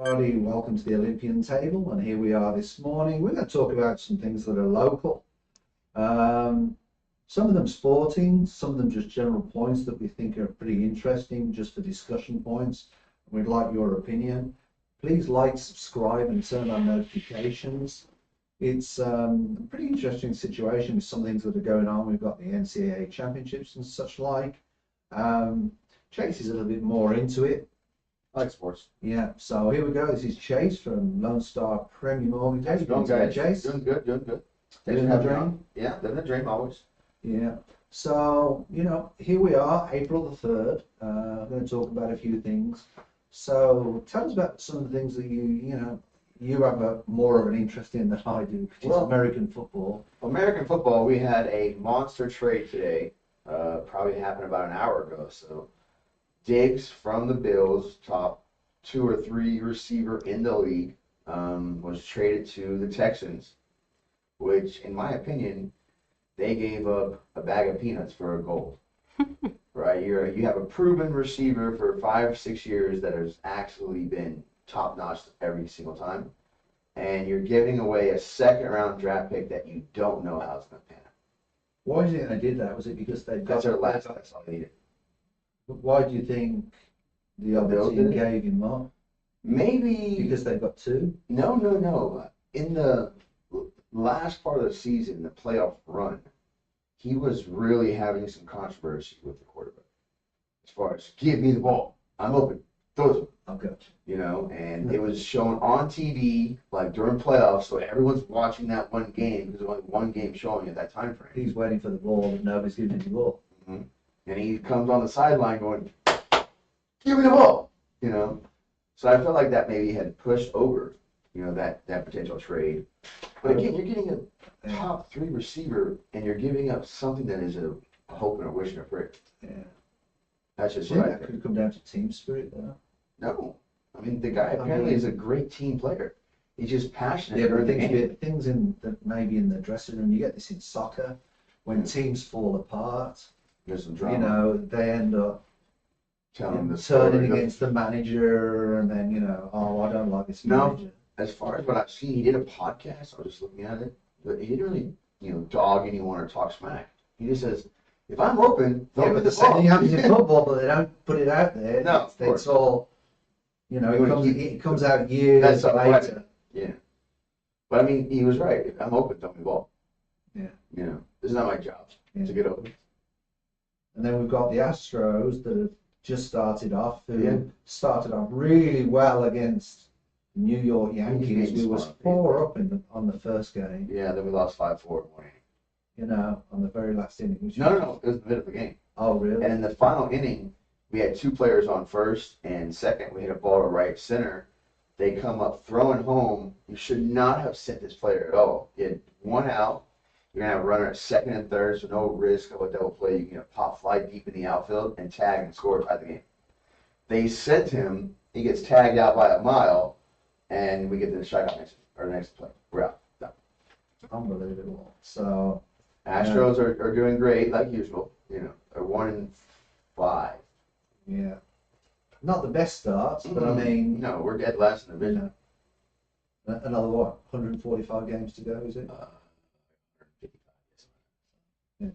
Everybody, welcome to the Olympian Table, and here we are this morning. We're going to talk about some things that are local. Some of them sporting, some of them just general points that we think are pretty interesting, just for discussion points. We'd like your opinion. Please like, subscribe, and turn on notifications. It's a pretty interesting situation with some things that are going on. We've got the NCAA championships and such like. Chase is a little bit more into it. I like sports. Yeah, so here we go. This is Chase from Lone Star Premier Mortgage. How's it going, guys? Chase? Doing good. Living the dream? Yeah, living the dream always. Yeah. So, here we are, April the 3rd. I'm going to talk about a few things. So, tell us about some of the things that you have more of an interest in than I do, which is American football. American football, we had a monster trade today. Probably happened about an hour ago. So, Diggs from the Bills, top 2 or 3 receiver in the league, was traded to the Texans, which, in my opinion, they gave up a bag of peanuts for a gold. Right? You have a proven receiver for 5 or 6 years that has actually been top notch every single time, and you're giving away a second-round draft pick that you don't know how it's going to pan out. Why do you think they did that? Was it because they got... That's their last. That's all they needed. Why do you think the other team gave him more? Maybe because they got 2? No. In the last part of the season, the playoff run, he was really having some controversy with the quarterback. As far as, give me the ball, I'm open, throw it. I'll go. And it was shown on TV, like during playoffs, so everyone's watching that one game because there's only one game showing at that time frame. He's waiting for the ball, and nobody's giving him the ball. Mm-hmm. And he comes on the sideline going, give me the ball, So I felt like that maybe had pushed over, that potential trade. But again, you're getting a top 3 receiver, and you're giving up something that is a hope and a wish and a prayer. Yeah. That's just what I think. That could come down to team spirit, though. No. I mean, the guy apparently is a great team player. He's just passionate. Yeah, but things maybe in the dressing room, you get this in soccer, when teams fall apart. There's some drama. They end up turning against the manager, and then, I don't like this manager. No, as far as what I've seen, he did a podcast. I was just looking at it, but he didn't really, dog anyone or talk smack. He just says, if I'm open, throw me the ball. Same thing happens in football, but they don't put it out there. No, it's all, it comes out years later. Yeah. But I mean, he was right. If I'm open, throw me the ball. Yeah. This is not my job to get open. And then we've got the Astros that have just started off, started off really well against New York Yankees. We was 4 up on the first game. Yeah, then we lost 5-4 in 1 inning. On the very last inning. No, it was the middle of the game. Oh, really? And in the final inning, we had 2 players on first and second. We hit a ball to right center. They come up throwing home. You should not have sent this player at all. You had 1 out. You're going to have a runner at second and third, so no risk of a double play. You can pop fly deep in the outfield and tag and score by the game. They sent him. He gets tagged out by a mile, and we get the strikeout next play. We're out. Done. Unbelievable. So Astros are doing great, like usual. They're 1-5. Yeah. Not the best starts, but I mean... No, we're dead last in the division. Another, 145 games to go, is it? 55. Yeah.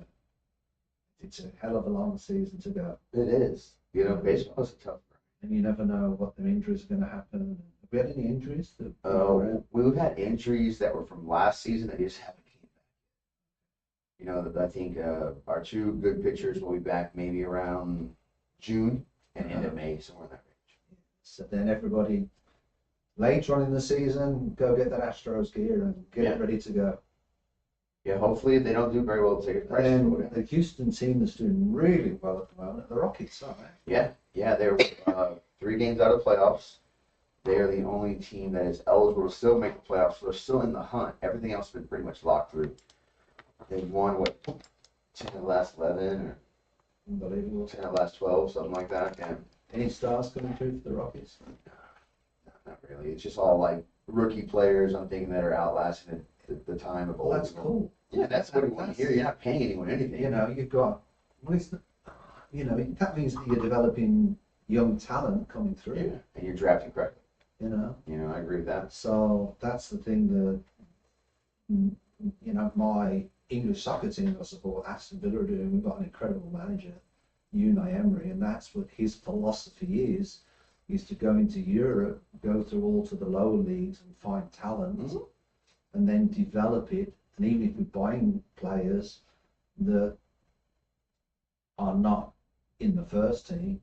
It's a hell of a long season to go. It is. Baseball is tough. And you never know what the injuries are going to happen. Have we had any injuries? We've had injuries that were from last season that just haven't came back. I think our 2 good pitchers will be back maybe around June and end of May, somewhere in that range. So then everybody later on in the season, go get that Astros gear and get it ready to go. Yeah, hopefully they don't do very well to take a price. And the Houston team that's doing really well at the moment, the Rockets, aren't they? Yeah, they're 3 games out of the playoffs. They are the only team that is eligible to still make the playoffs. So they're still in the hunt. Everything else has been pretty much locked through. They've won, 10 of the last 11 or unbelievable. 10 of the last 12, something like that. Yeah. Any stars coming through for the Rockets? No, not really. It's just all like rookie players, I'm thinking, that are outlasting the time of old. Well, that's cool. Yeah, that's what we want to hear. You're not paying anyone anything. You've got, that means that you're developing young talent coming through. Yeah, and you're drafting correctly. you know. I agree with that. So that's the thing that, my English soccer team I support, Aston Villa, are doing. We've got an incredible manager, Unai Emery, and that's what his philosophy is to go into Europe, go through all to the lower leagues and find talent, and then develop it. And even if we're buying players that are not in the first team,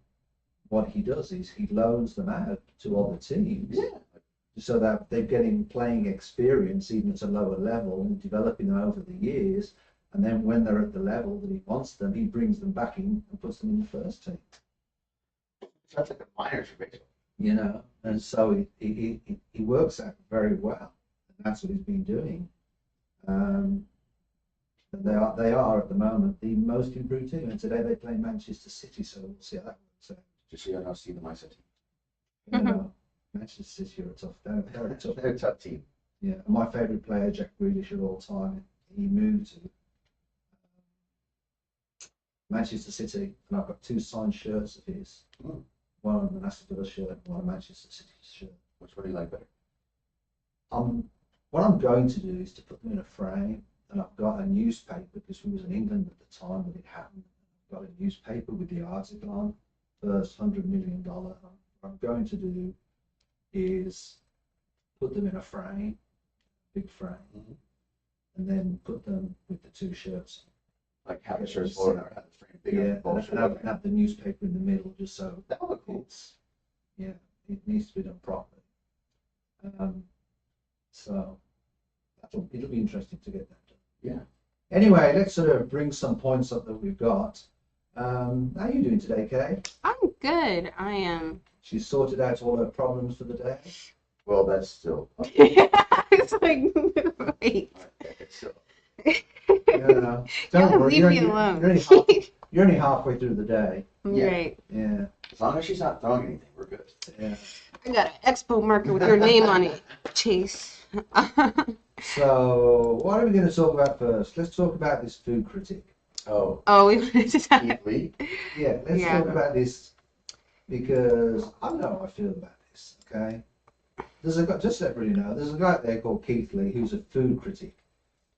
what he does is he loans them out to other teams, so that they're getting playing experience even at a lower level and developing them over the years. And then when they're at the level that he wants them, he brings them back in and puts them in the first team. That's like a minor basically. And so he works out very well. And that's what he's been doing. They are at the moment the most improved team, and today they play Manchester City, so we'll see how that works out. Just so you know, see the My City. Manchester City are a tough. They're a tough. They're a tough team. Yeah, and my favourite player, Jack Grealish, of all time. He moved to Manchester City, and I've got 2 signed shirts of his. One of an Aston Villa shirt and one a Manchester City shirt. Which one do you like better? What I'm going to do is to put them in a frame, and I've got a newspaper, because we was in England at the time that it happened. I've got a newspaper with the article on, first $100 million. What I'm going to do is put them in a frame, big frame, and then put them with the 2 shirts. Like have the shirts falling out, have the frame bigger. And have the newspaper in the middle, just so that would look cool. It needs to be done properly. So it'll be interesting to get that done. Yeah. Anyway, let's sort of bring some points up that we've got. How are you doing today, Kay? I'm good. I am. She's sorted out all her problems for the day. Well, that's still. It's like, wait. No. Don't Yeah, worry. leave me alone. You're only halfway through the day. Yeah. Right. Yeah. As long as she's not throwing anything, we're good. Yeah. I got an expo marker with your name on it, Chase. So, what are we going to talk about first? Let's talk about this food critic. Oh. Oh, we wanted to talk. Keith Lee? Yeah, let's talk about this, because I don't know how I feel about this, okay? There's a guy, just so everybody know, there's a guy out there called Keith Lee who's a food critic.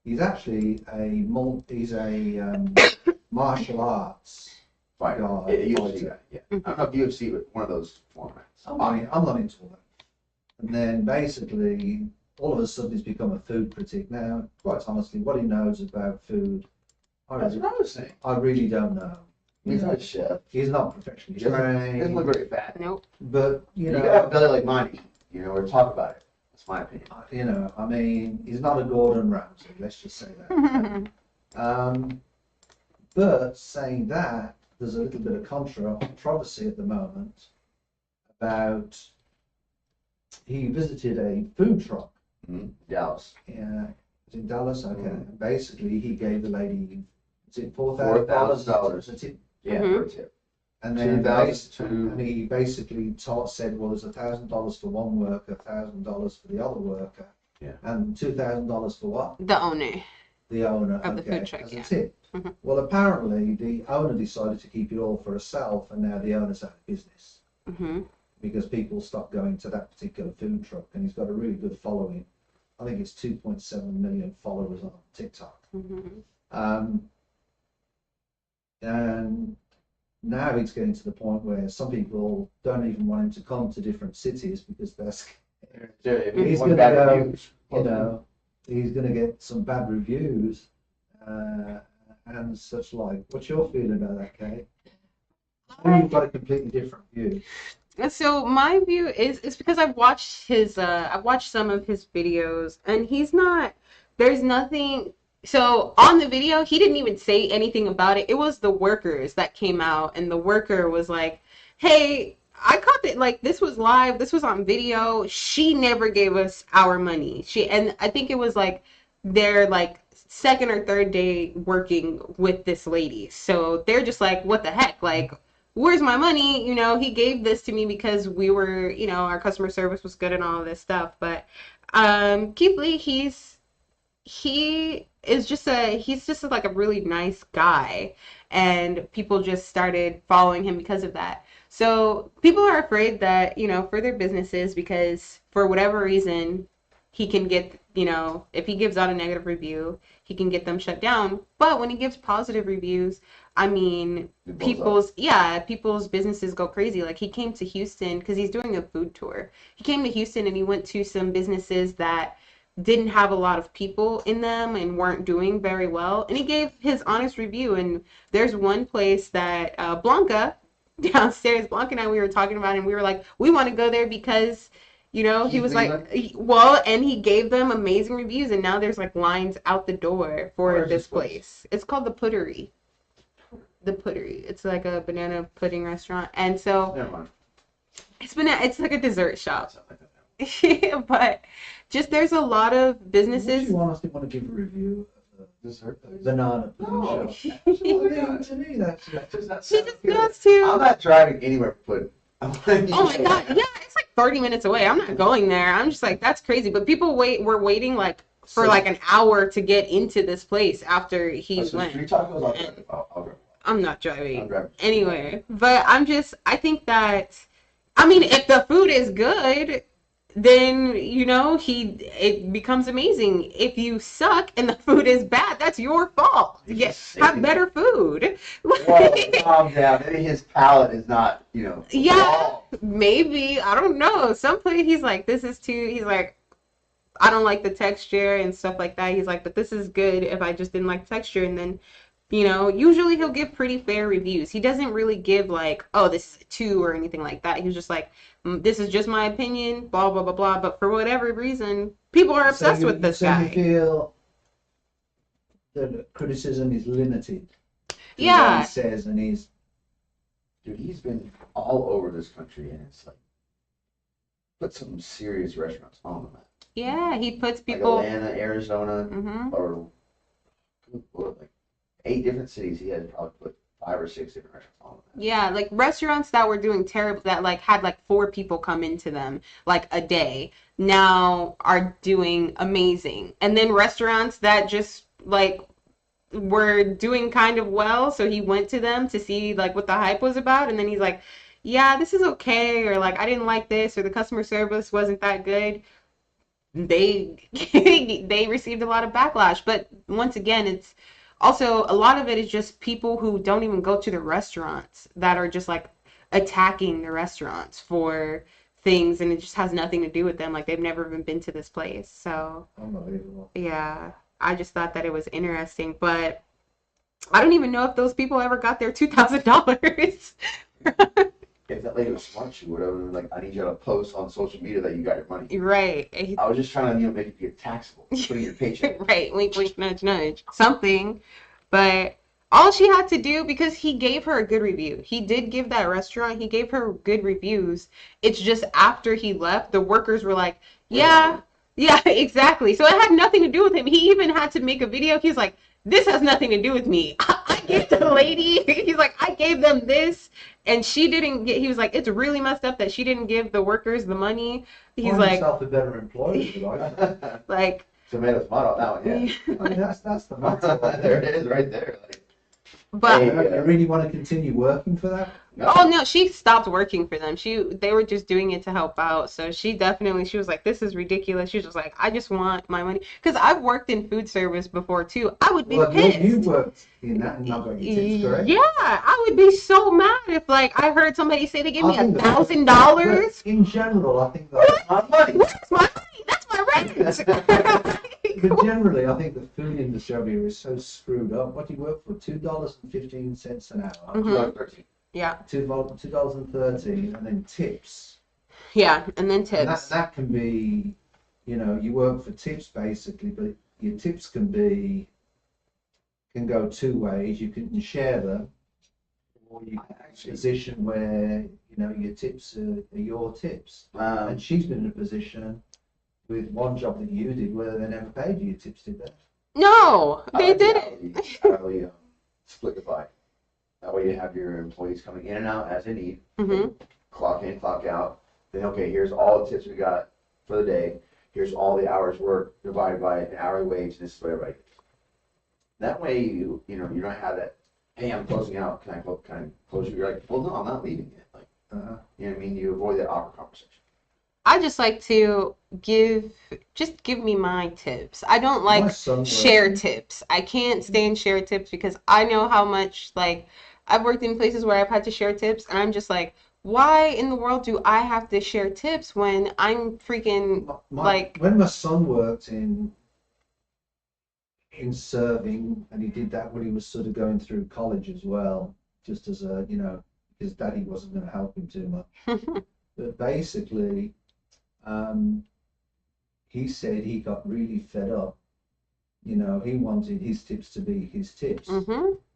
He's actually a martial arts Fighter. guy. UFC guy. Yeah. I don't know if UFC, but one of those formats. I'm not into all that. And then basically, all of a sudden he's become a food critic. Now, quite honestly, what he knows about food, That's what I was saying. I really don't know. He's not a chef. He's not professionally He trained. doesn't look very fat. Nope. But, You gotta have a belly like mine, or talk about it. That's my opinion. I mean, he's not a Gordon Ramsay, let's just say that. But saying that, there's a little bit of controversy at the moment about, he visited a food truck. Dallas. Yeah, it's in Dallas, okay. And basically, he gave the lady, is it $4,000 as a tip? Yeah, Mhm. for a tip. And then $2,000 and he basically said, well, there's $1,000 for one worker, $1,000 for the other worker, and $2,000 for what? The owner. The owner Of the food truck, as a yeah. tip. Mhm. Well, apparently the owner decided to keep it all for herself, and now the owner's out of business because people stopped going to that particular food truck, and he's got a really good following. I think it's 2.7 million followers on TikTok. And now it's getting to the point where some people don't even want him to come to different cities because they're scared. He's going to go, he's going to get some bad reviews and such like. What's your feeling about that, Kate? Or you've got a completely different view. So my view is because I've watched some of his videos, and there's nothing. So on the video, he didn't even say anything about it. It was the workers that came out, and the worker was like, hey, I caught it, like, this was live, this was on video. She never gave us our money. And I think it was like their like second or third day working with this lady. So they're just like, what the heck? Like, where's my money? He gave this to me because we were, our customer service was good and all of this stuff. But Keith Lee, he is just he's just like a really nice guy, and people just started following him because of that. So people are afraid that, for their businesses, because for whatever reason, he can get, if he gives out a negative review, he can get them shut down. But when he gives positive reviews, I mean, people's businesses go crazy. Like, he came to Houston because he's doing a food tour. He came to Houston and he went to some businesses that didn't have a lot of people in them and weren't doing very well. And he gave his honest review. And there's one place that Blanca downstairs, Blanca and I, we were talking about, and we were like, we want to go there because, he was like, and he gave them amazing reviews, and now there's like lines out the door for this place. It's called the Puttery. The Puttery. It's like a banana pudding restaurant, and so Never mind. it's like a dessert shop. But just there's a lot of businesses. You honestly want to give a review of the Dessert place? banana pudding No. shop? Oh, To me, that's Does not She sound just good. goes to. I'm not driving anywhere for pudding. Oh my God. Yeah, it's like 30 minutes away. I'm not going there. I'm just like, that's crazy. But people were waiting like for like an hour to get into this place after he went. Should we talk about I'll drive. I'm not I'll driving drive. anywhere. But I think that, I mean, if the food is good, then, it becomes amazing. If you suck and the food is bad, that's your fault. Have better food. Well, calm down. Maybe his palate is not, Yeah, maybe. I don't know. Some place he's like, he's like, I don't like the texture and stuff like that. He's like, but this is good if I just didn't like texture. And then, usually he'll give pretty fair reviews. He doesn't really give like, oh, this is a 2 or anything like that. He's just like, this is just my opinion, blah, blah, blah, blah. But for whatever reason, people are obsessed with this guy. You feel that criticism is limited. Yeah. He says, and He's been all over this country, and it's like, put some serious restaurants on the map. Yeah, he puts Like people. Atlanta, Arizona, Mhm. or like 8 different cities. He had probably put 5 or 6 different restaurants on the map. Yeah, like restaurants that were doing terrible, that like had like 4 people come into them like a day, now are doing amazing. And then restaurants that just like were doing kind of well, so he went to them to see like what the hype was about, and then he's like, yeah, this is okay, or like I didn't like this, or the customer service wasn't that good. They they received a lot of backlash. But once again, it's also a lot of it is just people who don't even go to the restaurants that are just like attacking the restaurants for things, and it just has nothing to do with them. Like they've never even been to this place. So unbelievable. yeah, I just thought that it was interesting, but I don't even know if those people ever got their $2,000. If that lady was smart, she would have been like, I need you to post on social media that you got your money. Right. I was just trying to make it get taxable, putting your paycheck. Right. Wink, wink, nudge, nudge. Something. But all she had to do, because he gave her a good review. He did give that restaurant, he gave her good reviews. It's just after he left, the workers were like, yeah, exactly. So it had nothing to do with him. He even had to make a video. He's like, this has nothing to do with me. I gave the lady, he's like, I gave them this, and she didn't get, he was like, it's really messed up that she didn't give the workers the money. He's Find like, yourself a better employer, like, Tomatoes motto on that one, yeah. I mean, that's the matter. There it is, right there. Like, but Hey, You really want to continue working for that? no. oh no, she stopped working for them. They were just doing it to help out. So she was like, this is ridiculous. She was just like, I just want my money. Because I've worked in food service before too. I would be pissed. You worked in that and not got your tips, correct? Yeah, I would be so mad if like I heard somebody say they gave me I think $1,000. but in general, I think that. My money. Where's my money? That's my rent. But generally, I think the food industry over here is so screwed up. What do you work for? $2.15 an hour. Mhm. 13. Yeah, $2.13, and then tips. yeah, and then And tips. that can be, you work for tips basically, but your tips can go 2 ways. You can share them, or you can Actually, position where your tips are your tips. um, And she's been in a position with one job that you did where they never paid you your tips, did they? No, they didn't. I split the pie. That way you have your employees coming in and out as they need. Mhm. Clock in, clock out. Then, okay, here's all the tips we got for the day. Here's all the hours worked divided by an hourly wage. This is what everybody gets. That way, you know, you don't have that. Hey, I'm closing out. Can I close you? You're like, well, no, I'm not leaving yet. Like, you know what I mean? You avoid that awkward conversation. I just like to give me my tips. I don't My like son share works tips. I can't stand share tips because I know how much like I've worked in places where I've had to share tips and I'm just like, why in the world do I have to share tips when I'm freaking like when my son worked in serving, and he did that when he was sort of going through college as well, just as a, you know, his daddy wasn't going to help him too much. But basically, he said he got really fed up. You know, he wanted his tips to be his tips.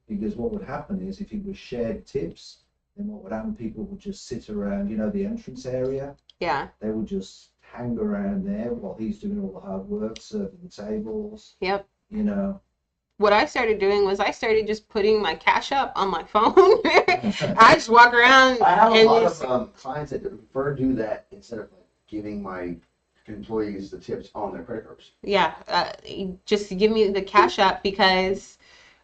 Because what would happen is if it was shared tips, then what would happen, people would just sit around, you know, the entrance area. Yeah. They would just hang around there while he's doing all the hard work, serving the tables. Yep. You know. What I started doing was I started just putting my cash up on my phone. I just walk around. I have a and lot just, of clients that prefer to do that instead of like giving my employees the tips on their credit cards. yeah, just give me the cash app because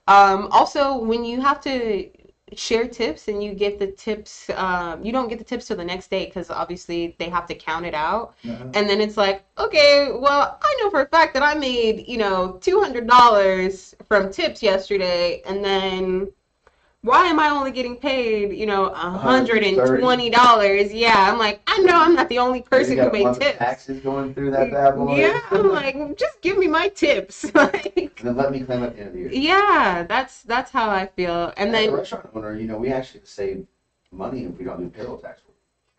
also when you have to share tips and you get the tips, you don't get the tips till the next day because obviously they have to count it out. And then it's like, okay, well, I know for a fact that I made, you know, $200 from tips yesterday, and then why am I only getting paid, you know, $120? Yeah, I'm like, I know I'm not the only person who made tips. Taxes going through that bad boy. Yeah, I'm like, just give me my tips. Like, and then let me claim at the end of the year. yeah, that's how I feel. And As then a restaurant owner, you know, we actually save money if we don't do payroll tax.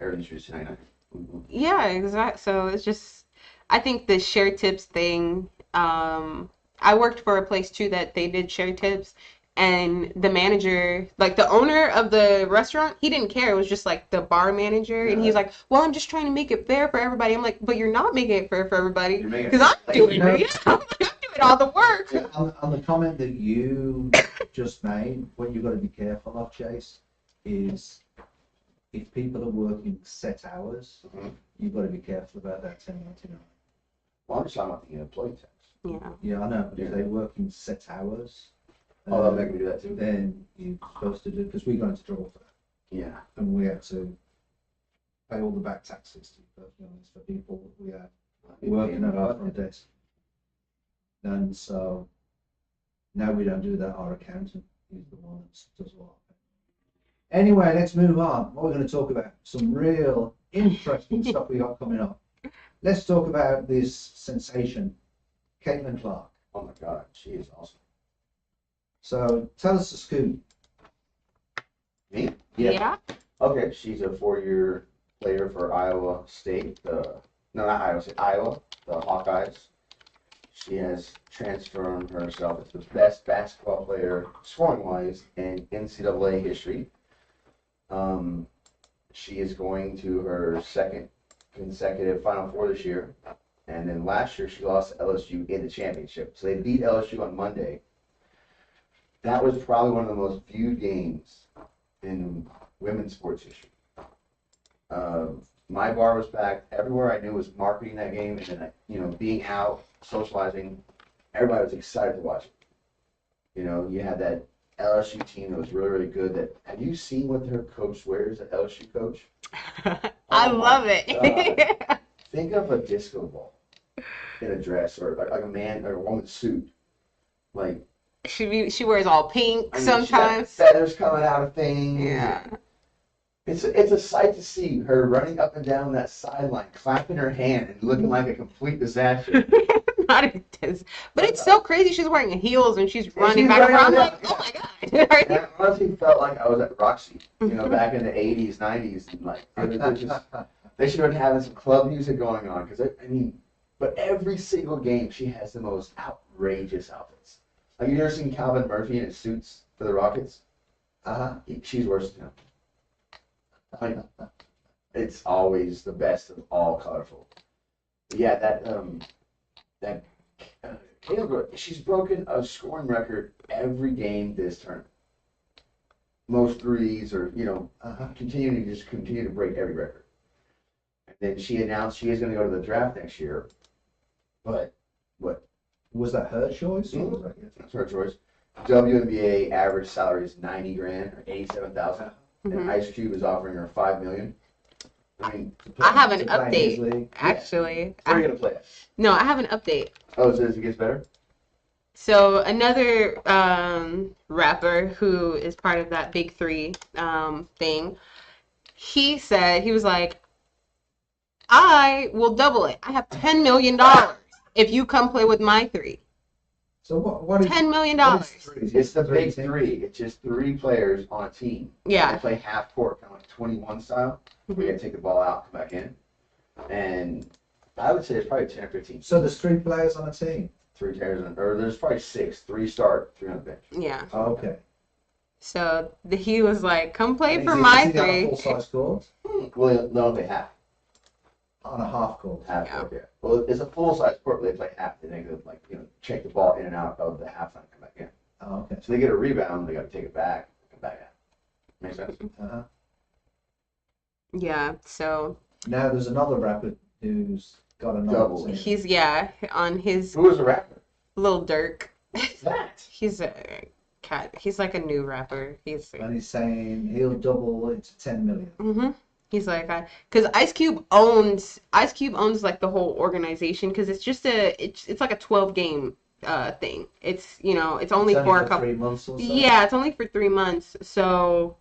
Everything's just 1099. yeah, exactly. So it's just, I think the share tips thing. I worked for a place too that they did share tips. And the manager, like the owner of the restaurant, he didn't care. It was just like the bar manager. And he's like, well, I'm just trying to make it fair for everybody. I'm like, but you're not making it fair for everybody. Because I'm doing it. Yeah, I'm doing all the work. Yeah, on the comment that you just made, what you've got to be careful of, Chase, is if people are working set hours, you've got to be careful about that 1099. Well, I'm just talking about the employee tax. Yeah. Yeah, I know, but if they're working set hours, Oh, they'll make me do that too. then you're supposed to do, because we got into trouble for that. Yeah. And we had to pay all the back taxes, to be perfectly honest, for people we had working at our front desk. And so now we don't do that. Our accountant is the one that does all of it. Anyway, let's move on. What we're going to talk about, some real interesting stuff we got coming up. Let's talk about this sensation, Caitlin Clark. Oh my God, she is awesome. So tell us the scoop. Me? Yeah. Okay, she's a 4-year player for Iowa State. No, not Iowa State, Iowa, the Hawkeyes. She has transformed herself into the best basketball player, scoring-wise, in NCAA history. She is going to her second consecutive Final Four this year. And then last year, she lost to LSU in the championship. So they beat LSU on Monday. That was probably one of the most viewed games in women's sports history. My bar was packed. Everywhere I knew was marketing that game, and then, you know, being out, socializing, everybody was excited to watch it. You know, you had that LSU team that was really, really good. Have you seen what their coach wears, the LSU coach? I love it. Think of a disco ball in a dress, or like a man or a woman's suit. Like, she wears all pink I mean, sometimes. she got feathers coming out of things. Yeah. It's a sight to see her running up and down that sideline, clapping her hand and looking like a complete disaster. Not a but it's so crazy. She's wearing heels and she's running back around. I'm like, oh my God. And I honestly felt like I was at Roxy, you know, back in the 80s, 90s. And like, they should have been having some club music going on. Because, I mean, but every single game, she has the most outrageous outfits. Like, you ever seen Calvin Murphy in his suits for the Rockets? She's worse than him. I mean, it's always the best of all colorful. Yeah, Caleb, she's broken a scoring record every game this tournament. Most threes, or, you know, continue to break every record. And then she announced she is going to go to the draft next year. But what? Was that her choice? Or was that That's her choice. WNBA average salary is $90,000 or $87,000, and Mhm. Ice Cube is offering her $5 million. I mean, I have an To play in his update, league. actually. where are you gonna play it? No, I have an update. Oh, so it gets better? So another rapper who is part of that Big Three thing, he said, he was like, I will double it. I have $10 million if you come play with my three. So what is $10 million. what is three? It's the big teams? three. It's just 3 players on a team. Yeah. They play half court, kind of like 21 style. Mhm. We got to take the ball out, come back in. And I would say it's probably 10 or 15. So there's 3 players on a team. 3 players, or there's probably 6. 3 start, 3 on the bench. Yeah. Oh, okay. So he was like, come play And for is my he on a three. full-size court? Well, no, they half. On a half court. Half Yeah. court, yeah. Well, it's a full-size court, but they play half. They can, like, check the ball in and out of the halftime and come back in. Oh, okay. So they get a rebound, they got to take it back, come back out. Makes sense? Uh-huh. Yeah. So Now there's another rapper who's got another Double. team. he's, on his Who was the rapper? Lil Durk. That. He's a cat. He's like a new rapper. And he's saying he'll double it to 10 million. Mm-hmm. He's like, because Ice Cube owns like the whole organization, because it's just it's like a 12-game thing. It's it's only It's for a for couple. 3 months or so. Yeah, it's only for 3 months. So,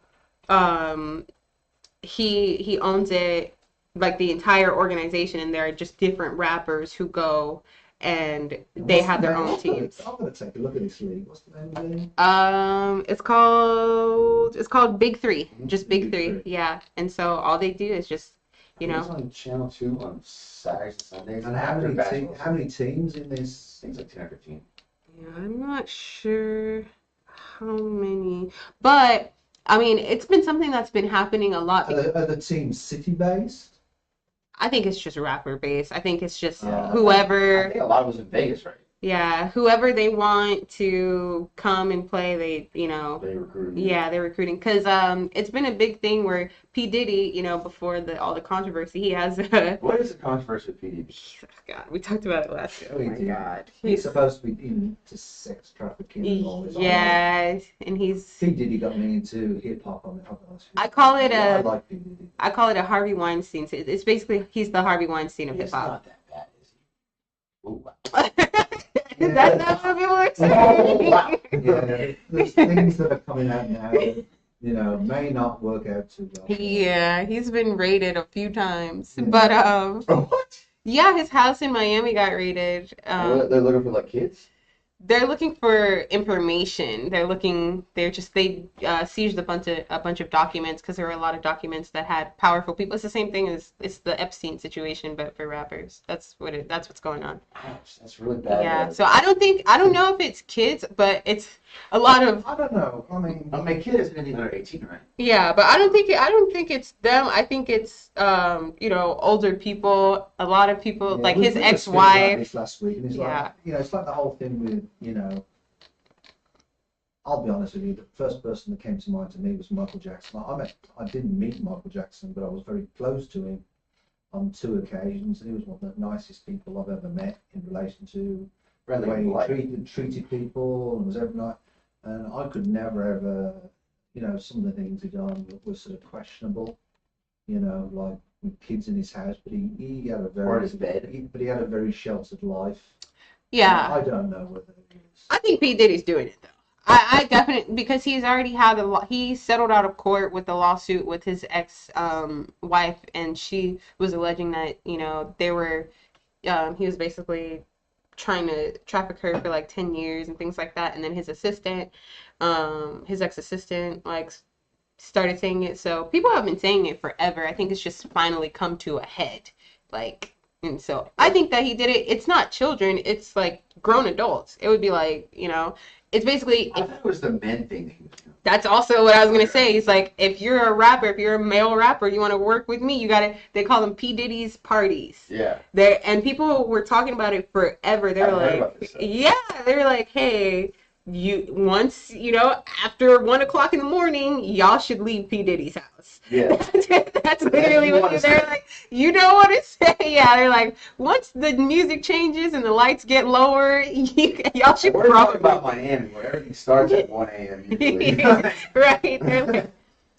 he owns it, like the entire organization, and there are just different rappers who go and they What's have the their name? own teams. I'm gonna take a look at this league. What's the name of the league? It's called Big Three, just Big Big Three. Three. Yeah, and so all they do is just It's on Channel 2 on Saturdays and Sundays. And after basketball. how many teams in this? Things like 10 or 15. Yeah, I'm not sure how many, but I mean, it's been something that's been happening a lot. Are the teams city based? I think it's just rapper based. I think it's just I whoever, think a lot of us in Vegas, right? yeah, whoever they want to come and play, they, They recruited. yeah, they're recruiting. Because it's been a big thing where P. Diddy, before all the controversy, he has What is the controversy with PDB? God, we talked about it last year. Oh We my did. God. He's supposed to be into sex trafficking and all this. Yeah, and he's, P. Diddy got me into hip hop. I call it I a, like P. Diddy. I call it a Harvey Weinstein. It's basically, he's the Harvey Weinstein of hip It's hop. not that bad, is he? Ooh, wow. That's what people are Oh, saying. wow. Yeah, there's things that are coming out now that, may not work out too well. Yeah, he's been raided a few times. Yeah. But Oh, what? yeah, his house in Miami got raided. They're looking for like kids? They're looking for information. They seized a bunch of documents, because there were a lot of documents that had powerful people. It's the same thing as it's the Epstein situation, but for rappers. That's what's going on. Ouch, that's really bad. Yeah. So I don't know if it's kids, but it's a lot of, I don't know. I mean, My kid isn't anything under 18, right? yeah, but I don't think it's them. I think it's older people, a lot of people, yeah, like we his were speaking about ex-wife. this last week, and it's Yeah. like, it's like the whole thing with, I'll be honest with you, the first person that came to mind to me was Michael Jackson. I didn't meet Michael Jackson, but I was very close to him on 2 occasions, and he was one of the nicest people I've ever met in relation to the Friendly way polite. he treated people and was every night. And I could never ever, some of the things he done were sort of questionable, like with kids in his house. But he had a Or in his bed. he had a very sheltered life. Yeah. I don't know whether it is. I think P. Diddy's doing it though. I definitely, because he's already had he settled out of court with a lawsuit with his ex wife, and she was alleging that they were he was basically trying to traffic her for like 10 years and things like that, and then his ex-assistant like started saying it. So people have been saying it forever. I think it's just finally come to a head, and so I think that he did it. It's not children, it's like grown adults. It would be like, it's basically, I thought it was the men thing that he was doing. that's also what I was gonna say. He's like, if you're a rapper, if you're a male rapper, you want to work with me, they call them P. Diddy's parties. Yeah. And people were talking about it forever. They were I've heard like, about this stuff. yeah, they were like, hey, once, after 1 o'clock in the morning, y'all should leave P. Diddy's house. Yeah. That's literally what they're like. You don't want to say. Yeah, they're like, once the music changes and the lights get lower, y'all should We're talking probably. about Miami, where everything starts at 1 a.m. usually. Right. They're like,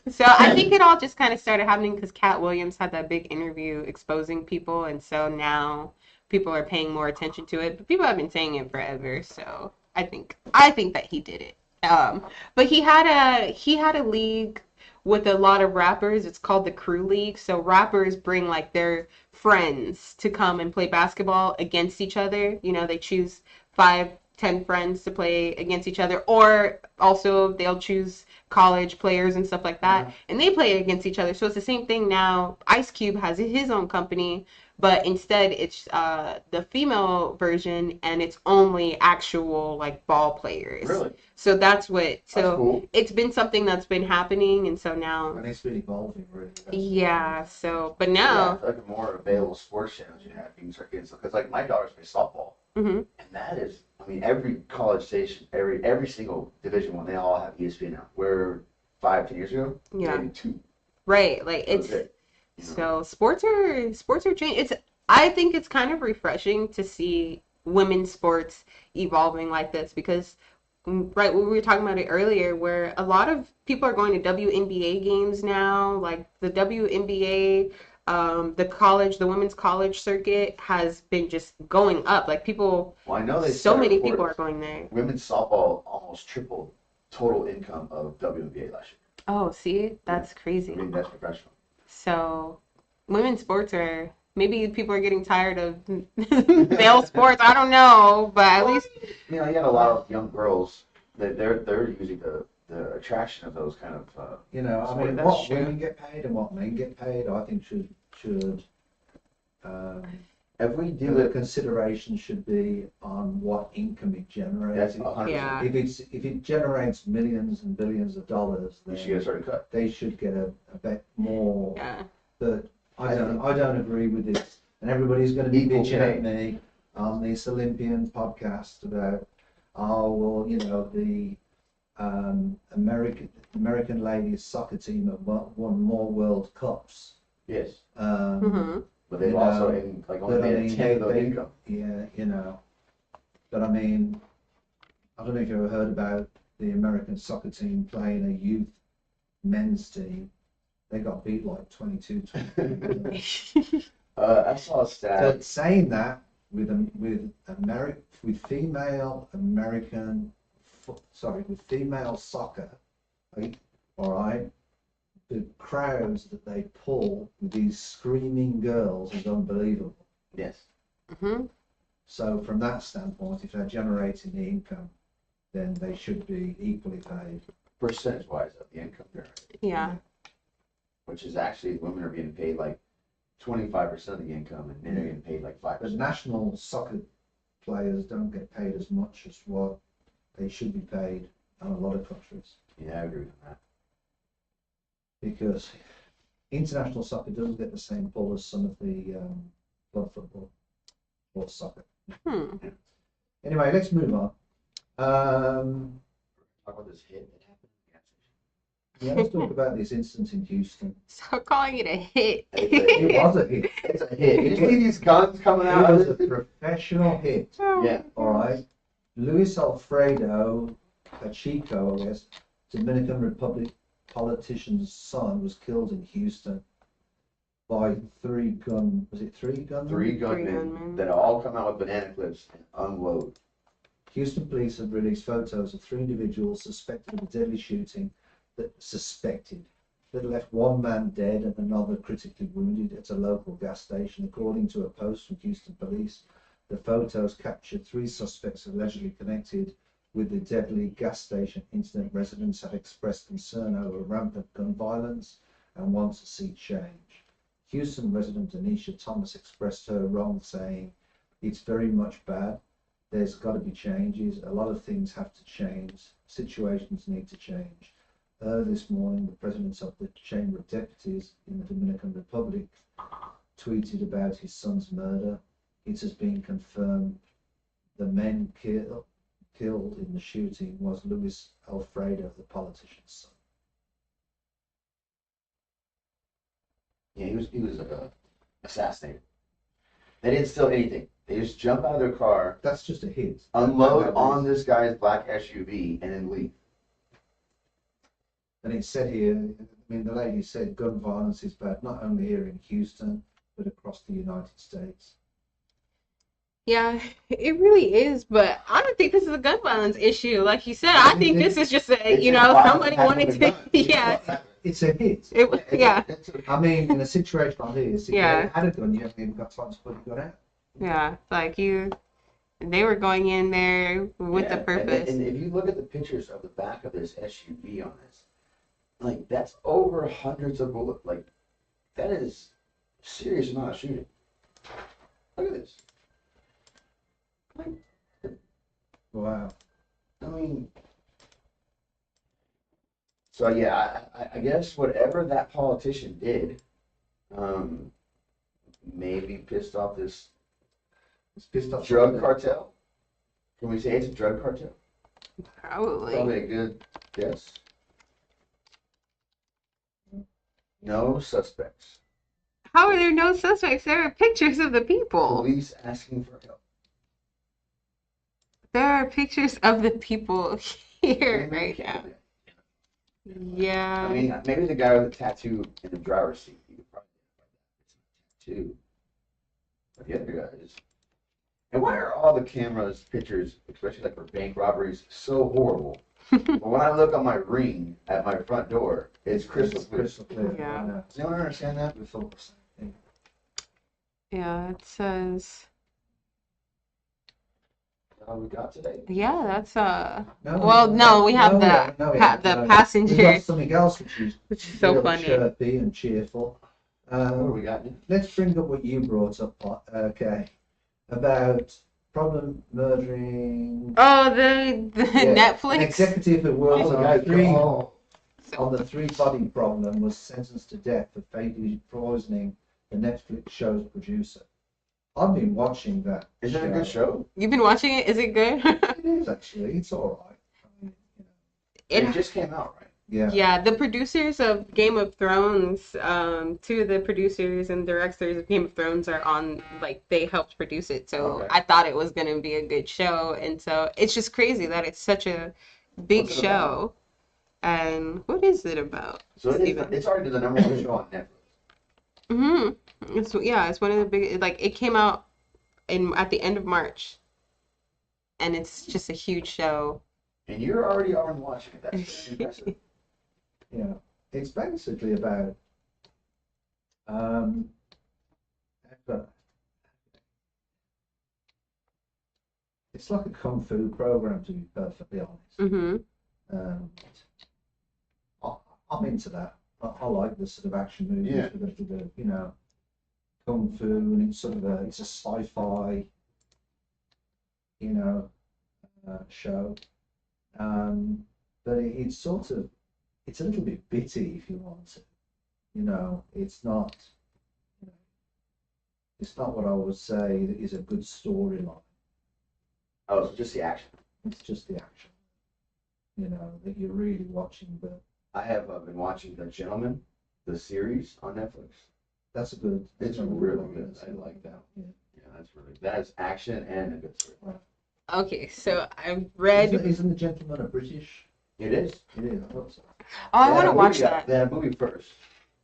so I think it all just kind of started happening because Cat Williams had that big interview exposing people, and so now people are paying more attention to it. But people have been saying it forever, so I think that he did it. But he had a league with a lot of rappers. It's called the Crew League. So rappers bring like their friends to come and play basketball against each other. They choose 5, 10 friends to play against each other, or also they'll choose college players and stuff like that, and they play against each other. So it's the same thing now. Ice Cube has his own company, but instead it's the female version, and it's only actual like ball players. Really? So That's cool. it's been something that's been happening, and so now, And it's been evolving, really. yeah. So, but Yeah, now, I feel like the more available sports channels you have, you can start getting stuff. Because like my daughters play softball, hmm and that is, I mean, every college station, every single Division One, they all have ESPN now. Where 5, 10 years ago, Yeah. maybe 2. right, like That was it's. it. So sports are changing. I think it's kind of refreshing to see women's sports evolving like this because right, we were talking about it earlier where a lot of people are going to WNBA games now, like the WNBA, the women's college circuit has been just going up. Like people, Well, I know they so said many people are reports, going there. women's softball almost tripled total income of WNBA last year. Oh, see, that's I crazy. mean, that's professional. So, women's sports are maybe people are getting tired of male sports. I don't know, but at least You got a lot of young girls that they're using the attraction of those kind of. I mean, That's what true. women get paid and what men get paid, I think should If we do the it, consideration should be on what income it generates. that's 100%. Yeah. If it generates millions and billions of dollars, You then should get a certain cut. they should get a bit more. yeah. But I don't agree with this, and everybody's going to be Equal bitching pay. at me on this Olympian podcast about, the American ladies soccer team have won more World Cups. Yes, hmm but they've You also know, only but I made mean, a tenth of their income. Yeah, but I mean, I don't know if you ever heard about the American soccer team playing a youth men's team. They got beat like 22-20. I saw a stat. So saying that with female soccer, right? All right, the crowds that they pull with these screaming girls is unbelievable. Yes. hmm So from that standpoint, if they're generating the income, then they should be equally paid. Percentage-wise of the income there, Yeah. which is actually women are getting paid like 25% of the income, and men are getting paid like 5%. But national soccer players don't get paid as much as what they should be paid in a lot of countries, Yeah, I agree with that. because international soccer doesn't get the same pull as some of the club football or soccer. Hmm. Anyway, let's move on. Talk about this hit that happened in the gas station. Yeah, let's talk about this incident in Houston. Stop calling it a hit. It was a hit. It's a hit. You see these guns coming It out was of a it? professional hit. Yeah. All right. Luis Alfredo Pacheco, I guess, Dominican Republic politician's son, was killed in Houston by three gunmen? Three gunmen. gunmen that all come out with banana clips and unload. Houston police have released photos of three individuals suspected of a deadly shooting that left one man dead and another critically wounded at a local gas station. According to a post from Houston police, the photos captured three suspects allegedly connected with the deadly gas station incident. Residents have expressed concern over rampant gun violence and want to see change. Houston resident Anisha Thomas expressed her wrong, saying, "It's very much bad. There's got to be changes. A lot of things have to change. Situations need to change." Early this morning, the president of the Chamber of Deputies in the Dominican Republic tweeted about his son's murder. It has been confirmed the men killed in the shooting was Luis Alfredo, the politician's son. Yeah, he was assassinated. They didn't steal anything. They just jump out of their car, That's just a hit. unload on this guy's black SUV, and then leave. And it said here, I mean, the lady said gun violence is bad, not only here in Houston, but across the United States. Yeah, it really is, but I don't think this is a gun violence issue. Like you said, I think this is just a, It's you just know, violence somebody having wanted a to, gun. yeah. It's a hit. Yeah, I mean, in a situation like this, if Yeah. you had a gun, you haven't even got time to put your gun out. yeah. Like they were going in there with the Yeah, purpose. And if you look at the pictures of the back of this SUV on this, like that's over hundreds of bullets. Like that is serious amount of shooting. Look at this. Like, Wow. I mean, so yeah, I guess whatever that politician did, maybe pissed off this It's pissed off. drug cartel. Can we say it's a drug cartel? Probably. Probably a good guess. No suspects. How are there no suspects? There are pictures of the people. Police asking for help. There are pictures of the people here right now. I Yeah. mean, maybe the guy with the tattoo in the driver's seat. You could probably it's a tattoo. But the other guys. And why are all the cameras, pictures, especially like for bank robberies, so horrible? But when I look on my ring at my front door, it's crystal It's clear. crystal clear. Yeah. I know. Does anyone understand that? We thought the same thing. Yeah, it says. All we got today. Yeah, that's No, Well, no, we have the we haven't. the We've passenger, got something else which is so really funny. chirpy and cheerful. What do we got now? Let's bring up what you brought up, okay, about problem murdering. Oh, the An Netflix. executive who works Oh, on guys, three oh. on the three-body problem was sentenced to death for fatally poisoning the Netflix show's producer. I've been watching that. Is it a good show? You've been watching it? Is it good? It is actually. It's all right. I mean, It just came out, right? yeah. Yeah, the producers of Game of Thrones, two of the producers and directors of Game of Thrones are on, like, they helped produce it. So Okay. I thought it was going to be a good show. And so it's just crazy that it's such a big What's it show. And what is it about? So it is, Steven? it's already the number one show on Netflix. It's one of the big, like, it came out at the end of March. And it's just a huge show. And you're already on watching it. That's impressive. Yeah. It's basically about it's like a kung fu program, to be perfectly honest. Mm-hmm. I'm into that. I like this sort of action movies Yeah. with a little bit of, kung fu, and it's sort of it's a sci-fi, show. But it's sort of, it's a little bit bitty if you want to. It's not, it's not what I would say is a good storyline. Oh, so just the action. It's just the action, that you're really watching. But I have been watching The Gentleman, the series on Netflix. that's a good. It's really good. I like that. Yeah. That's action and a good story. Okay, so I've read. Isn't The Gentleman a British? It is. It is. I thought so. Oh, I They had want to a watch movie- that. They had a movie first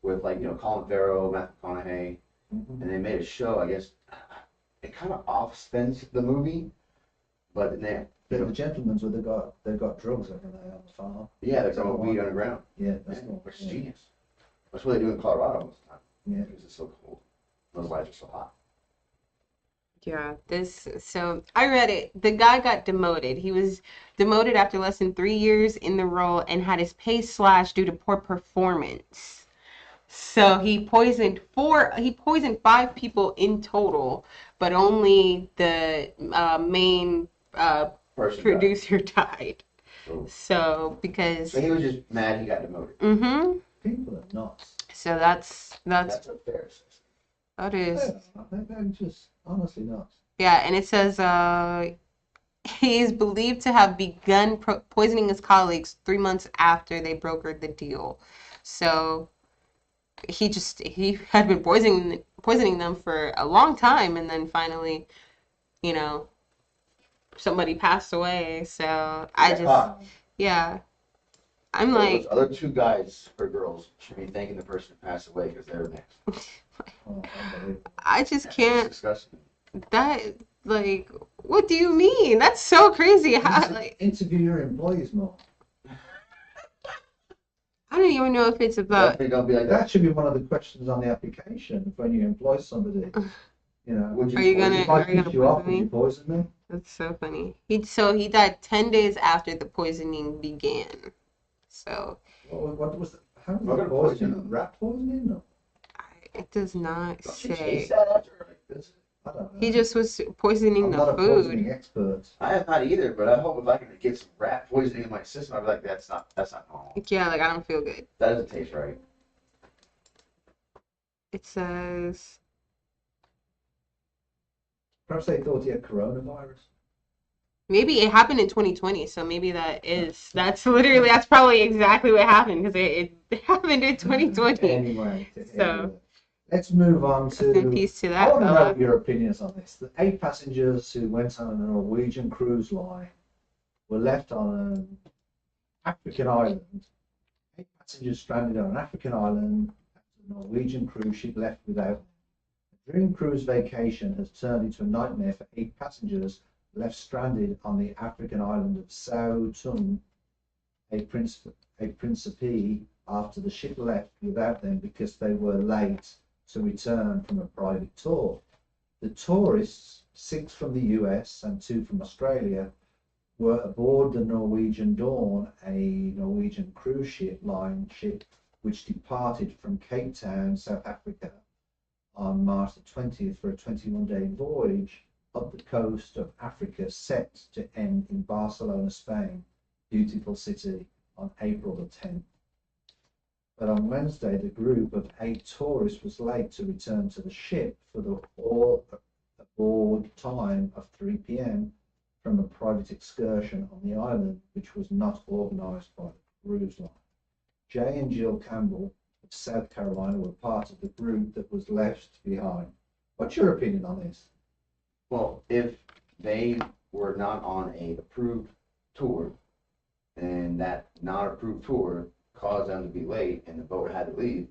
with Colin Farrell, Matthew McConaughey, Mhm. and they made a show. I guess it kind of off-spends the movie, but then The Gentleman's where they've got drugs over there on the farm. they're talking about weed underground, Yeah, that's the one. which is Yeah. genius. That's what they do in Colorado most of the time Yeah. because it's so cold. Those lights are so hot. Yeah, so I read it. The guy got demoted. He was demoted after less than 3 years in the role and had his pay slashed due to poor performance. So he poisoned 5 people in total, but only the main Person producer died. died. So because So he was just mad he got demoted. People are nuts. So that's That's a fair assessment. that is They're just honestly nuts. yeah, and it says He is believed to have begun poisoning his colleagues 3 months after they brokered the deal. So he had been poisoning them for a long time, and then finally, you know, somebody passed away. So yeah, I'm So like, those other two guys or girls should be thanking the person who passed away because they're next. Oh, unbelievable. I just It's can't. disgusting. That like, what do you mean? That's so crazy. How, like, Interview your employees more. I don't even know if it's about. Definitely don't be like That that. should be one of the questions on the application when you employ somebody. You know, Would Are you poison- gonna- if I are you gonna pissed you off, poison would you me? poison me? That's so funny. He died 10 days after the poisoning began. So What was the, how was What it kind of poison? poisoning? Rat poisoning? No, it does not Don't you say. taste that after like this? I don't know. He just was poisoning I'm the not a food. poisoning expert. I have not either, but I hope if I can get some rat poisoning in my system, I'd be like, that's not normal. Yeah, like I don't feel good. That doesn't taste right. It says Perhaps they thought he had coronavirus. maybe it happened in 2020, so maybe that's probably exactly what happened because it happened in 2020. Anyway, So- let's move on Rest in to. peace to I that want to know fella. what your opinions on this. The 8 passengers who went on a Norwegian cruise line were left on an African island. 8 passengers stranded on an African island. The Norwegian cruise ship left without them. The dream cruise vacation has turned into a nightmare for 8 passengers left stranded on the African island of Sao Tome, a Principe, after the ship left without them because they were late to return from a private tour. The tourists, 6 from the US and 2 from Australia, were aboard the Norwegian Dawn, a Norwegian cruise ship which departed from Cape Town, South Africa on March the 20th for a 21-day voyage up the coast of Africa set to end in Barcelona, Spain, beautiful city, on April the 10th. But on Wednesday, the group of 8 tourists was late to return to the ship for the all aboard time of 3 p.m. from a private excursion on the island, which was not organised by the cruise line. Jay and Jill Campbell of South Carolina were part of the group that was left behind. What's your opinion on this? Well, if they were not on a approved tour, and that not approved tour caused them to be late and the boat had to leave,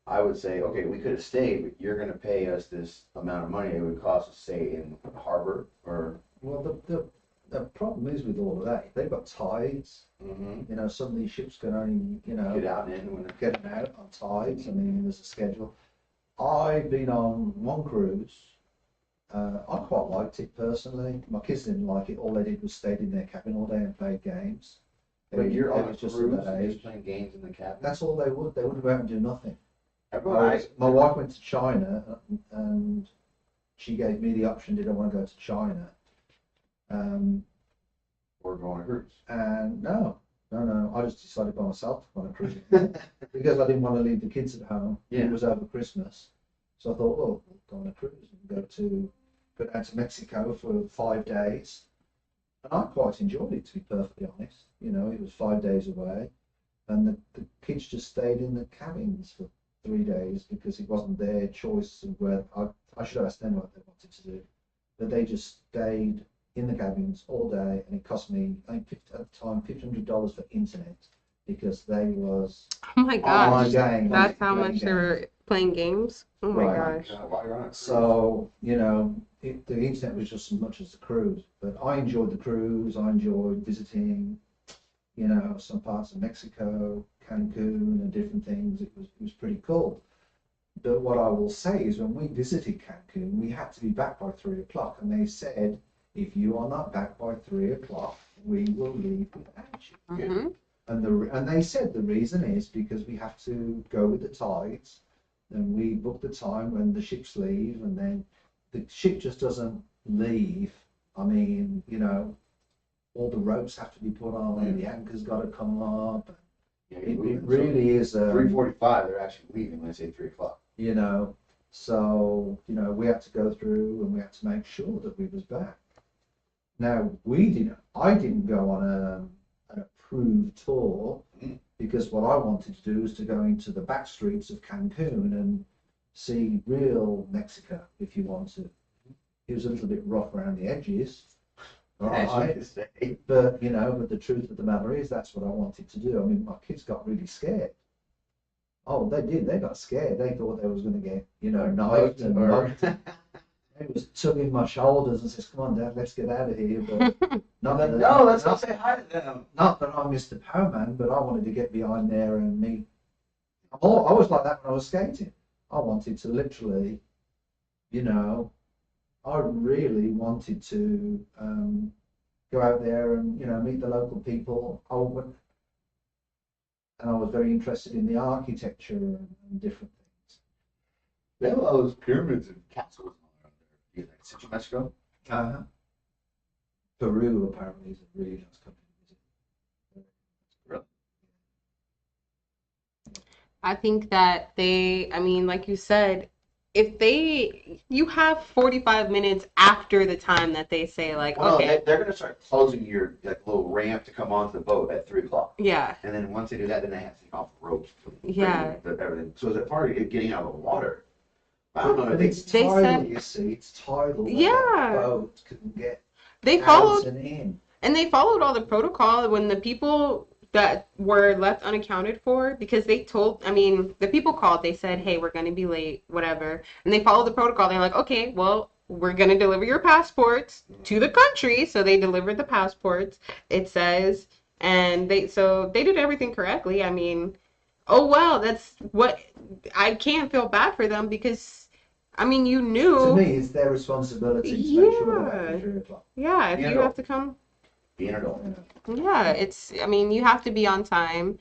I would say, okay, we could have stayed, but you're going to pay us this amount of money it would cost us to stay in the harbor or. Well, the problem is with all of that, they've got tides. You know, some of these ships can only, Get out and in when it. get out on tides. I mean, there's a schedule. I've been on one cruise. I quite liked it personally. My kids didn't like it. All they did was stayed in their cabin all day and played games. But you're They on a was just cruise at that and age. just playing games in the cabin. That's all they would. They would go out and do nothing. Everyone, My wife went to China and she gave me the option, did I want to go to China? We're going on a cruise. And no, I just decided by myself to go on a cruise because I didn't want to leave the kids at home. Yeah. It was over Christmas. So I thought, well, we'll go on a cruise and go down to Mexico for 5 days. And I quite enjoyed it, to be perfectly honest. You know, it was 5 days away. And the kids just stayed in the cabins for 3 days because it wasn't their choice of where I should have asked them what they wanted to do. But they just stayed in the cabins all day, and it cost me, I think at the time, $1,500 for internet because they was Oh my online gosh, game. that's how playing much they games. were playing games. Oh my Right. gosh. While you're on a cruise. So, you know, the internet was just as much as the cruise. But I enjoyed the cruise. I enjoyed visiting, you know, some parts of Mexico, Cancun, and different things. It was pretty cool. But what I will say is when we visited Cancun, we had to be back by 3 o'clock. And they said, if you are not back by 3 o'clock, we will leave without you. hmm And they said the reason is because we have to go with the tides. And we book the time when the ships leave, and then the ship just doesn't leave. I mean, you know, all the ropes have to be put on, and the anchor's got to come up. Yeah, It you're moving. really is, 3:45. They're actually leaving when they say 3 o'clock. you know. So, you know, we had to go through and we had to make sure that we was back. Now, I didn't go on an approved tour because what I wanted to do was to go into the back streets of Cancun and see real Mexico, if you want to. It was a little bit rough around the edges. Right. But, but the truth of the matter is that's what I wanted to do. I mean, my kids got really scared. Oh, they did. They got scared. They thought they was going to get, knifed and mugged. They was tugging my shoulders and says, "Come on, Dad, let's get out of here." But let's not say hi to them. Not that I'm Mr. Powman, but I wanted to get behind there and meet. I was like that when I was skating. I wanted to literally, I really wanted to go out there and, meet the local people. And I was very interested in the architecture and different things. They have all those pyramids and castles around there. Central Mexico? Peru apparently is a really nice country to visit. Really? I think that like you said, you have 45 minutes after the time that they say, like, okay. They're going to start closing your little ramp to come onto the boat at 3 o'clock. Yeah. And then once they do that, then they have to take off the ropes. Everything. So is it part of getting out of the water? I don't know. It's tidal, you see. It's tidal. Yeah. The boat can get they out followed, and in. And they followed all the protocol when the people that were left unaccounted for, because the people called, they said, "Hey, we're going to be late, whatever." And they followed the protocol. They're like, "Okay, well, we're going to deliver your passports to the country." So they delivered the passports, it says, and they did everything correctly. I mean, oh, well, that's what, I can't feel bad for them because, you knew. To me, it's their responsibility to make sure they're at 3 o'clock. Yeah, if you have to come. Being an adult. Yeah, you have to be on time.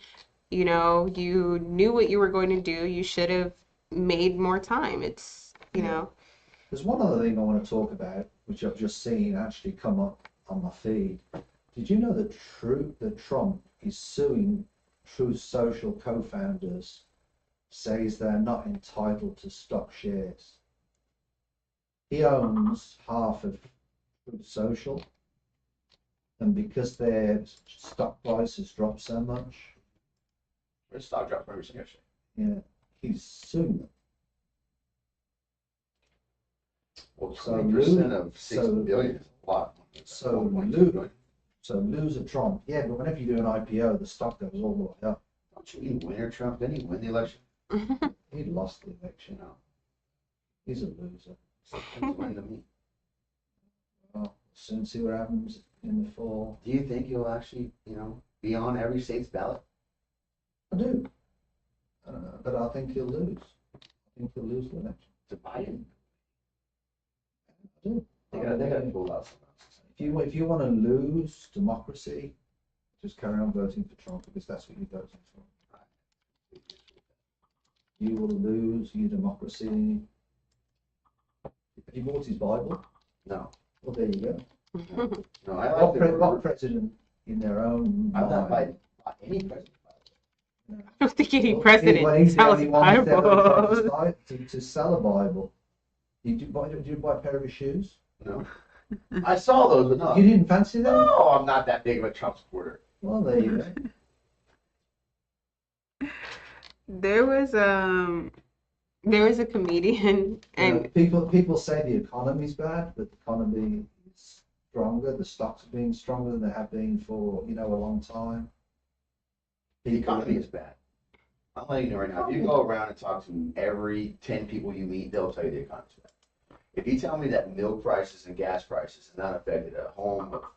You knew what you were going to do. You should have made more time. It's, There's one other thing I want to talk about, which I've just seen actually come up on my feed. Did you know that Trump is suing Truth Social co-founders, says they're not entitled to stock shares? He owns half of Truth Social. And because their stock price has dropped so much, Their stock dropped 100% yesterday. yeah, he's suing them. Well, 20% of 6 billion is a lot. So loser Trump. Yeah, but whenever you do an IPO, the stock goes all the way up. Don't you mean winner Trump? Didn't he win the election? He lost the election. No. He's a loser. He's winning to me. Well, soon see what happens in the fall. Do you think he'll actually, be on every state's ballot? I do. But I think he'll lose. I think he'll lose the election. To Biden? I do. They got to pull out some. If you want to lose democracy, just carry on voting for Trump because that's what you're voting for. You will lose your democracy. Have you bought his Bible? No. Well, there you go. No, I like what president in their own I'm not mind? by any president. I don't think any president He's the sells only one Bibles. to sell a Bible. Did you buy a pair of his shoes? No. I saw those, but no. You didn't fancy them? No, I'm not that big of a Trump supporter. Well, there you go. There was a comedian, and people say the economy's bad, but the economy is stronger. The stocks are being stronger than they have been for a long time. The economy is bad. I'm letting you know right now. If you go around and talk to every 10 people you meet, they'll tell you the economy's bad. If you tell me that milk prices and gas prices have not affected a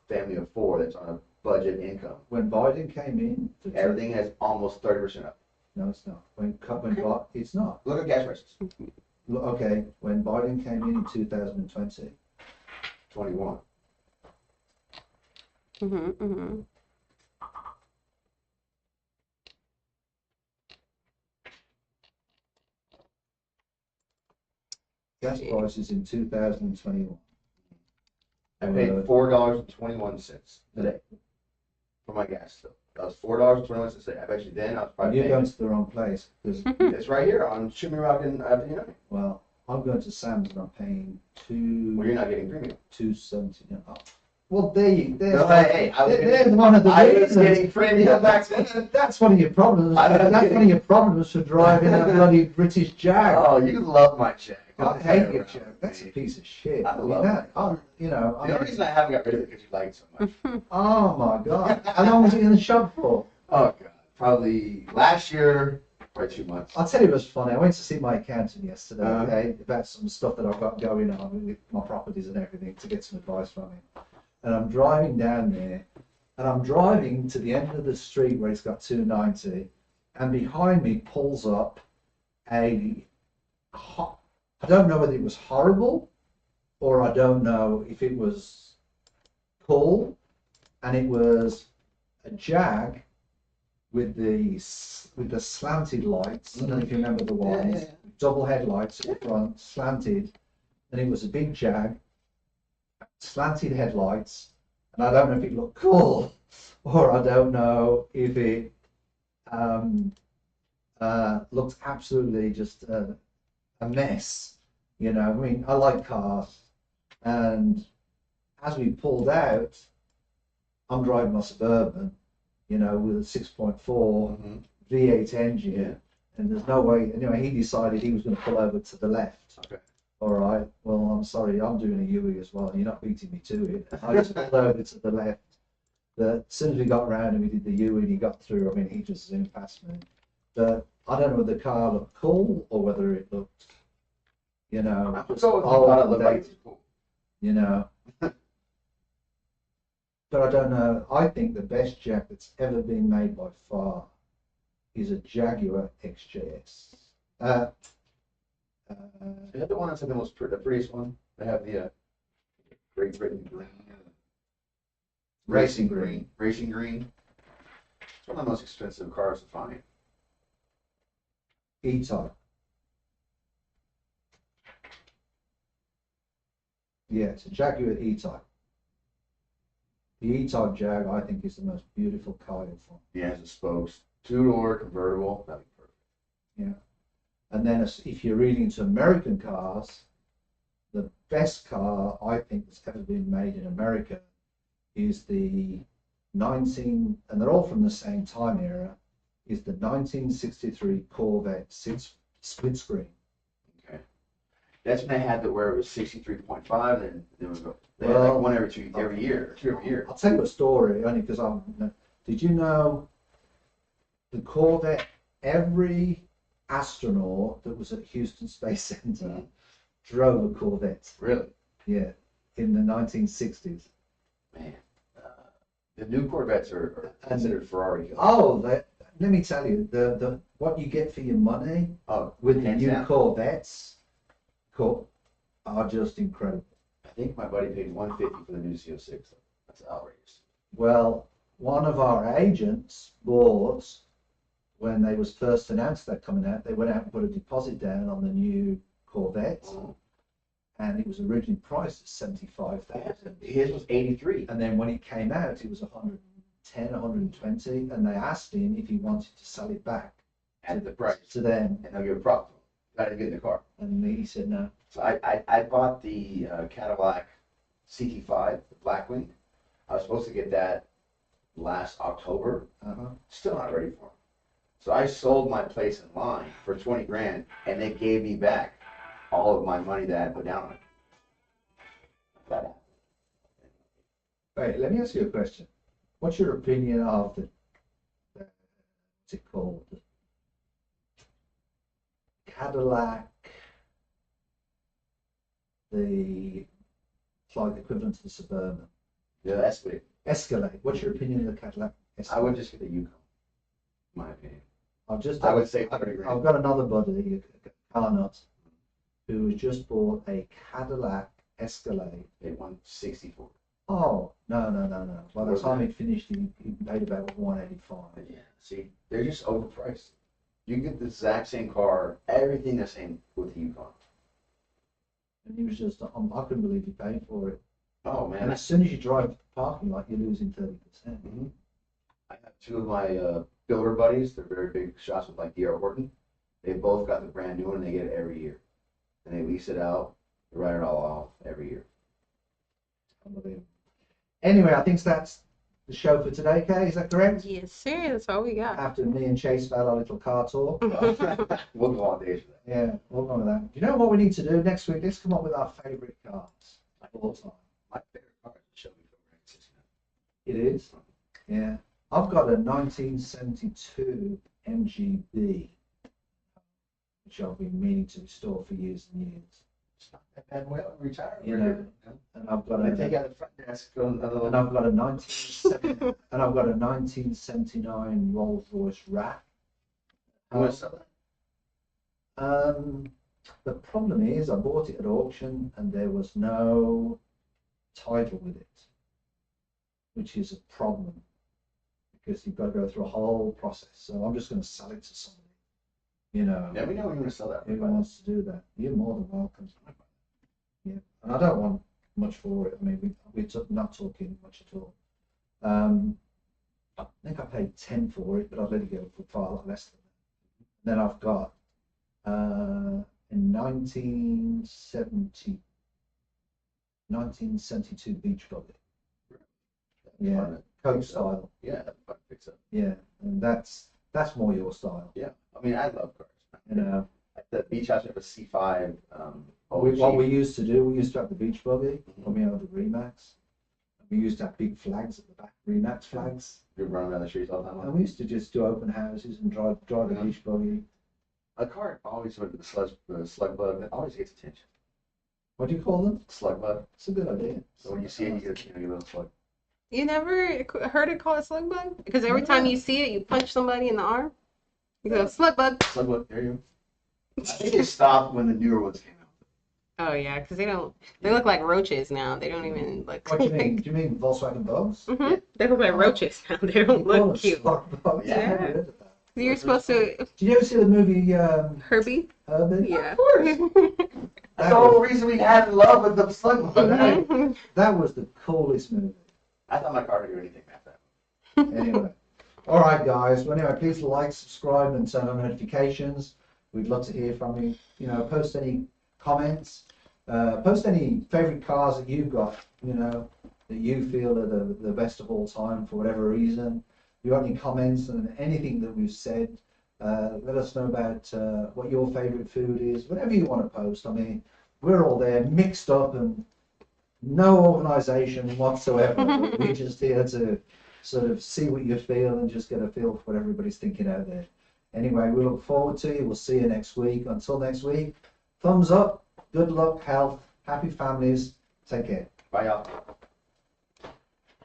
family of 4 that's on a budget income, when Biden came in, everything has almost 30% up. No, it's not. It's not. Look at gas prices. Okay, when Biden came in 2020, 21. gas prices in 2021. I paid $4.21 today for my gas. So that was $4.21 today. I bet you then I was probably You're going to the wrong place because it's right here on Shimmy Rock and well, I'm going to Sam's and I'm paying Well, you're not getting premium. $2.70. Well, there's No, hey, there's one of the I was reasons. getting friendly back then. That's one of your problems. That's one of your problems for driving a bloody British Jag. Oh, you love my Jag. I hate your Jag. That's a piece of shit. I love it. The only reason I haven't got rid of it because you like it so much. Oh my God! How long was it in the shop for? Oh God, probably last year, probably 2 months. I'll tell you what's funny. I went to see my accountant yesterday, Uh-huh. okay, about some stuff that I've got going on with my properties and everything to get some advice from him. And I'm driving down there, and I'm driving to the end of the street where it's got 290, and behind me pulls up I don't know whether it was horrible, or I don't know if it was cool, and it was a Jag with the slanted lights. I don't know if you remember the ones. Yeah. Double headlights at the front, slanted, and it was a big Jag, slanted headlights, and I don't know if it looked cool, or I don't know if it looked absolutely just a mess. I mean, I like cars, and as we pulled out, I'm driving my Suburban, with a 6.4 Mm-hmm. V8 engine, Yeah. and there's no way. Anyway, he decided he was going to pull over to the left. Okay. All right. Well, I'm sorry, I'm doing a U-E as well. You're not beating me to it. I just pulled over to the left. But as soon as we got round and we did the U-E and he got through, I mean, he just zoomed past me. But I don't know whether the car looked cool or whether it looked, I'm just so old glad it and looked like dated, it's cool. But I don't know. I think the best Jag that's ever been made by far is a Jaguar XJS. Is that the one that's the prettiest one? They have the Great Britain green. Racing green. Racing green. It's one of the most expensive cars to find. E-Type. Yeah, it's a Jaguar E-Type. The E-Type Jag, I think, is the most beautiful car you'll find. Yeah, it has the spokes. Two-door convertible. That'd be perfect. Yeah. And then if you're really into American cars, the best car I think that's ever been made in America is the and they're all from the same time era, is the 1963 Corvette split screen. Okay. That's when they had where it was 63.5, and they had Well, like one two every year. I'll tell you a story, only because did you know the Corvette, every astronaut that was at Houston Space Center drove a Corvette. Really? Yeah, in the 1960s. Man. The new Corvettes are considered Ferrari cars. Oh, let me tell you, the what you get for your money with the hands new down. Corvettes are just incredible. I think my buddy paid $150 for the new CO6. That's outrageous. Well, one of our agents bought, when they was first announced that coming out, they went out and put a deposit down on the new Corvette, and it was originally priced at 75,000. His was 83. And then when it came out, it was 110, 120, and they asked him if he wanted to sell it back At the price. to them, And they'll give a profit. Got to get in the car. and he said no. So I bought the Cadillac CT5, the Blackwing. I was supposed to get that last October. Uh-huh. Still not ready for it. So I sold my place in line for 20 grand, and they gave me back all of my money that I put down on it. That happened. Wait, let me ask you a question. What's your opinion of what's it called? The Cadillac, it's like the equivalent to the Suburban. Yeah, that's what Escalade. What's your opinion of the Cadillac Escalade? I would just get the Yukon, in my opinion. I would say 30 grand. I've got another buddy, a car nut, who has just bought a Cadillac Escalade. They won 64. Oh, no. By the time he finished, he paid about 185. Yeah, see, they're just overpriced. You get the exact same car, everything the same with the Yukon. And he was just, I couldn't believe he paid for it. Oh man, And as soon as you drive to the parking lot, you're losing 30%. Mhm. I have two of my builder buddies. They're very big shops with like D.R. Horton. They both got the brand new one, and they get it every year. And they lease it out, they write it all off every year. Unbelievable. Anyway, I think that's the show for today, Kay. Is that correct? Yes, sir. That's all we got. After me and Chase had our little car tour. We'll go on days for that. Yeah, we'll go with that. You know what we need to do next week? Let's come up with our favourite cars of all time. My favorite car is the Shelby Courtney. It is? Yeah. I've got a 1972 MGB, which I've been meaning to restore for years and years. It's not that bad. Well, retire. You know, and I've got I a take out the front desk. Go and I've got a 1979 Rolls Royce rack. You want to sell that? The problem is I bought it at auction and there was no title with it, which is a problem because you've got to go through a whole process. So I'm just going to sell it to somebody. You know, Let me know when you want to sell that. who wants to do that? You're more than welcome. Yeah, and I don't want much for it. I mean, we're not talking much at all. I think I paid 10 for it, but I'd let it go for far less than that. Then I've got a 1972 beach buggy. Yeah, Coke style. Yeah, fun fix up. Yeah, and that's more your style. Yeah, I mean, I love cars. You know, At the beach house, we have a C5. what we used to do, we used to have the beach buggy when we had the Remax. We used to have big flags at the back, Remax flags. You're running down the streets all the time. And we used to just do open houses and drive the beach buggy. A car always with the slug bug. That always gets attention. What do you call them? Slug bug. It's a good idea. So when you see it, you get a little slug. You never heard it called a slug bug? Because every time you see it, you punch somebody in the arm. You go, slug bug. Slug bug. There you go. I think it stopped when the newer ones came out. Oh yeah, because they look like roaches now. They don't even look. What do you mean? Do you mean Volkswagen Bugs? Mm-hmm. They look like roaches now. They don't look cute. Yeah. Yeah. You're supposed to. Did you ever see the movie Herbie? Herbie? Yeah. Of course. That's the whole reason we had love with the slug bug. Mhm. That was the coolest movie. I thought my car could do anything after that. Anyway. All right, guys. Well, anyway, please like, subscribe, and turn on notifications. We'd love to hear from you. You know, post any comments. Post any favorite cars that you've got, you know, that you feel are the best of all time for whatever reason. If you got any comments and anything that we've said, let us know about what your favorite food is, whatever you want to post. I mean, we're all there mixed up and no organization whatsoever. We're just here to sort of see what you feel and just get a feel for what everybody's thinking out there. Anyway, we look forward to you. We'll see you next week. Until next week, thumbs up, good luck, health, happy families. Take care. Bye, y'all.